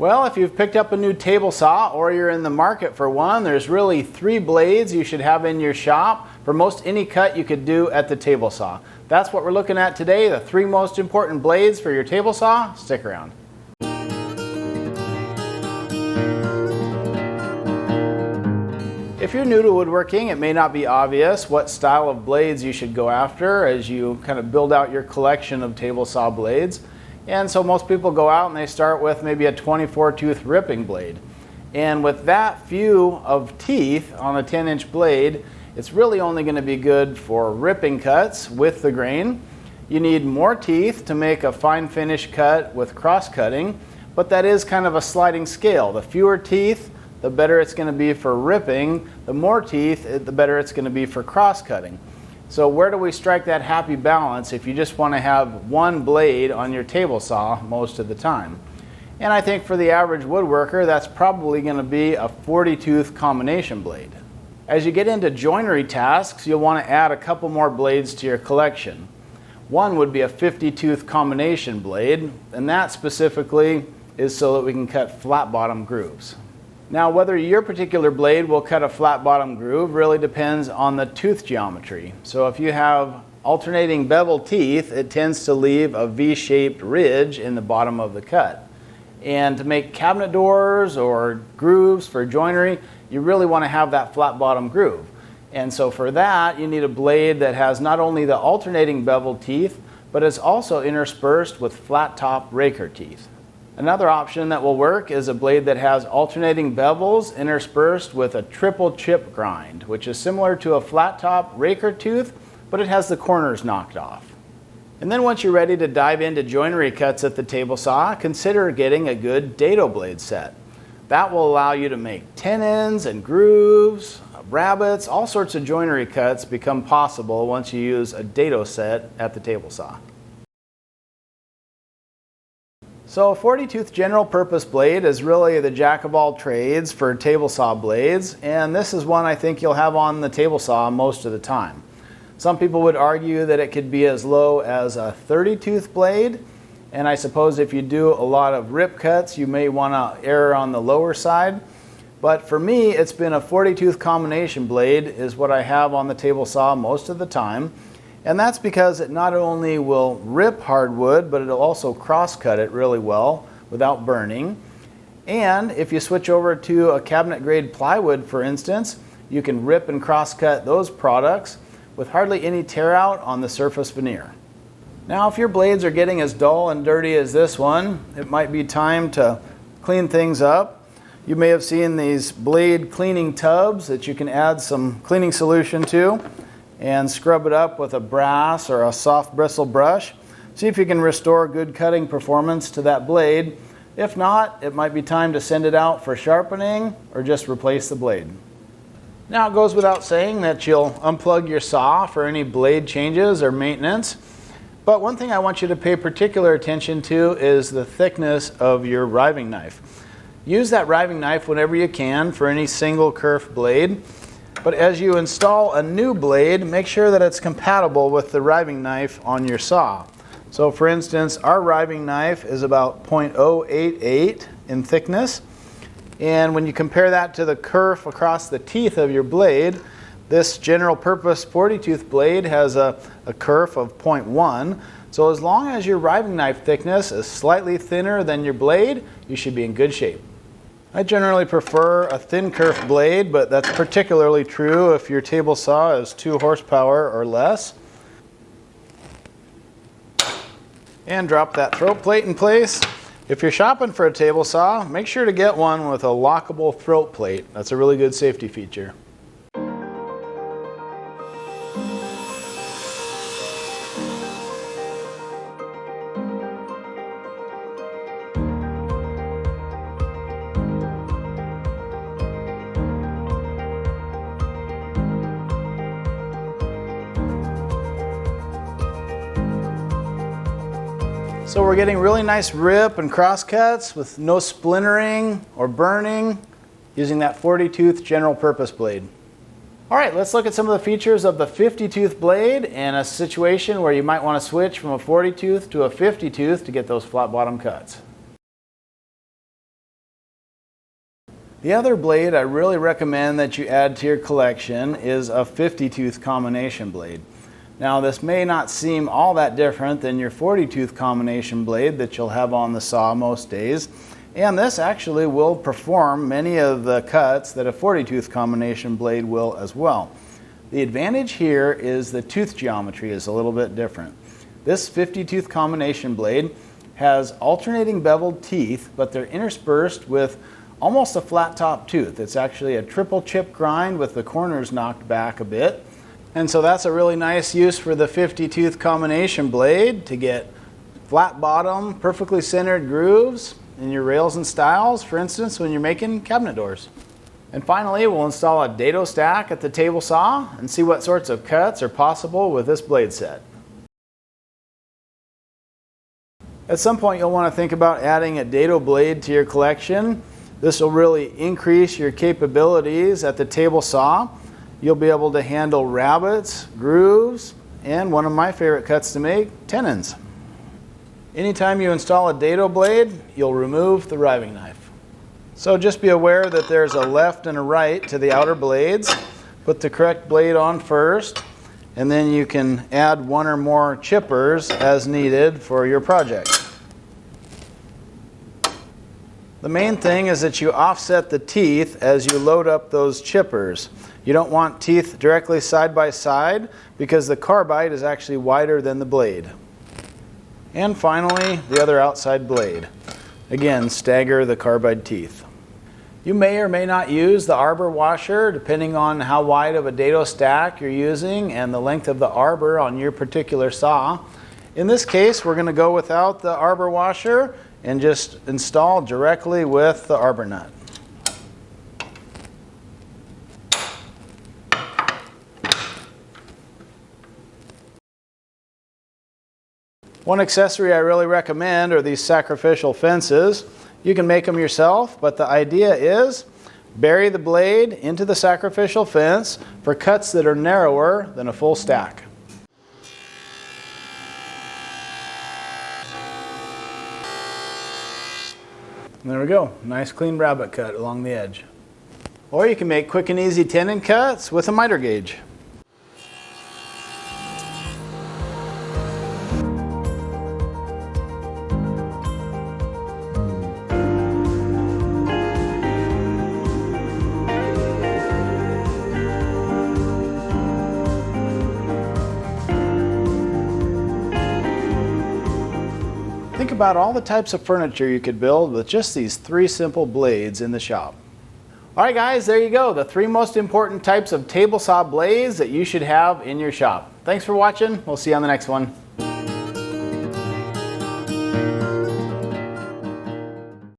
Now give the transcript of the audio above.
Well, if you've picked up a new table saw or you're in the market for one, there's really 3 blades you should have in your shop for most any cut you could do at the table saw. That's what we're looking at today, the 3 most important blades for your table saw. Stick around. If you're new to woodworking, it may not be obvious what style of blades you should go after as you kind of build out your collection of table saw blades. And so most people go out and they start with maybe a 24 tooth ripping blade. And with that few of teeth on a 10-inch blade, it's really only going to be good for ripping cuts with the grain. You need more teeth to make a fine finish cut with cross cutting, but that is kind of a sliding scale. The fewer teeth, the better it's going to be for ripping. The more teeth, the better it's going to be for cross cutting. So where do we strike that happy balance if you just want to have one blade on your table saw most of the time? And I think for the average woodworker, that's probably going to be a 40 tooth combination blade. As you get into joinery tasks, you'll want to add a couple more blades to your collection. One would be a 50 tooth combination blade, and that specifically is so that we can cut flat bottom grooves. Now, whether your particular blade will cut a flat bottom groove really depends on the tooth geometry. So if you have alternating bevel teeth, it tends to leave a V-shaped ridge in the bottom of the cut. And to make cabinet doors or grooves for joinery, you really want to have that flat bottom groove. And so for that, you need a blade that has not only the alternating bevel teeth, but is also interspersed with flat top raker teeth. Another option that will work is a blade that has alternating bevels interspersed with a triple chip grind, which is similar to a flat top raker tooth, but it has the corners knocked off. And then once you're ready to dive into joinery cuts at the table saw, consider getting a good dado blade set. That will allow you to make tenons and grooves, rabbets, all sorts of joinery cuts become possible once you use a dado set at the table saw. So a 40 tooth general purpose blade is really the jack of all trades for table saw blades, and this is one I think you'll have on the table saw most of the time. Some people would argue that it could be as low as a 30 tooth blade, and I suppose if you do a lot of rip cuts you may want to err on the lower side. But for me, it's been a 40 tooth combination blade is what I have on the table saw most of the time. And that's because it not only will rip hardwood, but it'll also cross-cut it really well without burning. And if you switch over to a cabinet-grade plywood, for instance, you can rip and cross-cut those products with hardly any tear-out on the surface veneer. Now, if your blades are getting as dull and dirty as this one, it might be time to clean things up. You may have seen these blade cleaning tubs that you can add some cleaning solution to and scrub it up with a brass or a soft bristle brush. See if you can restore good cutting performance to that blade. If not, it might be time to send it out for sharpening or just replace the blade. Now, it goes without saying that you'll unplug your saw for any blade changes or maintenance. But one thing I want you to pay particular attention to is the thickness of your riving knife. Use that riving knife whenever you can for any single kerf blade. But as you install a new blade, make sure that it's compatible with the riving knife on your saw. So for instance, our riving knife is about 0.088 in thickness. And when you compare that to the kerf across the teeth of your blade, this general purpose 40 tooth blade has a kerf of 0.1. So as long as your riving knife thickness is slightly thinner than your blade, you should be in good shape. I generally prefer a thin kerf blade, but that's particularly true if your table saw is 2 horsepower or less. And drop that throat plate in place. If you're shopping for a table saw, make sure to get one with a lockable throat plate. That's a really good safety feature. So we're getting really nice rip and cross cuts with no splintering or burning using that 40 tooth general purpose blade. All right, let's look at some of the features of the 50 tooth blade and a situation where you might want to switch from a 40 tooth to a 50 tooth to get those flat bottom cuts. The other blade I really recommend that you add to your collection is a 50-tooth combination blade. Now this may not seem all that different than your 40-tooth combination blade that you'll have on the saw most days, and this actually will perform many of the cuts that a 40-tooth combination blade will as well. The advantage here is the tooth geometry is a little bit different. This 50-tooth combination blade has alternating beveled teeth, but they're interspersed with almost a flat top tooth. It's actually a triple chip grind with the corners knocked back a bit. And so that's a really nice use for the 50-tooth combination blade to get flat bottom, perfectly centered grooves in your rails and stiles, for instance, when you're making cabinet doors. And finally, we'll install a dado stack at the table saw and see what sorts of cuts are possible with this blade set. At some point, you'll want to think about adding a dado blade to your collection. This will really increase your capabilities at the table saw. You'll be able to handle rabbets, grooves, and one of my favorite cuts to make, tenons. Anytime you install a dado blade, you'll remove the riving knife. So just be aware that there's a left and a right to the outer blades. Put the correct blade on first, and then you can add one or more chippers as needed for your project. The main thing is that you offset the teeth as you load up those chippers. You don't want teeth directly side by side because the carbide is actually wider than the blade. And finally, the other outside blade. Again, stagger the carbide teeth. You may or may not use the arbor washer depending on how wide of a dado stack you're using and the length of the arbor on your particular saw. In this case, we're going to go without the arbor washer and just install directly with the arbor nut. One accessory I really recommend are these sacrificial fences. You can make them yourself, but the idea is bury the blade into the sacrificial fence for cuts that are narrower than a full stack. And there we go, nice clean rabbet cut along the edge. Or you can make quick and easy tenon cuts with a miter gauge. Think about all the types of furniture you could build with just these 3 simple blades in the shop. Alright guys, there you go, the 3 most important types of table saw blades that you should have in your shop. Thanks for watching, we'll see you on the next one.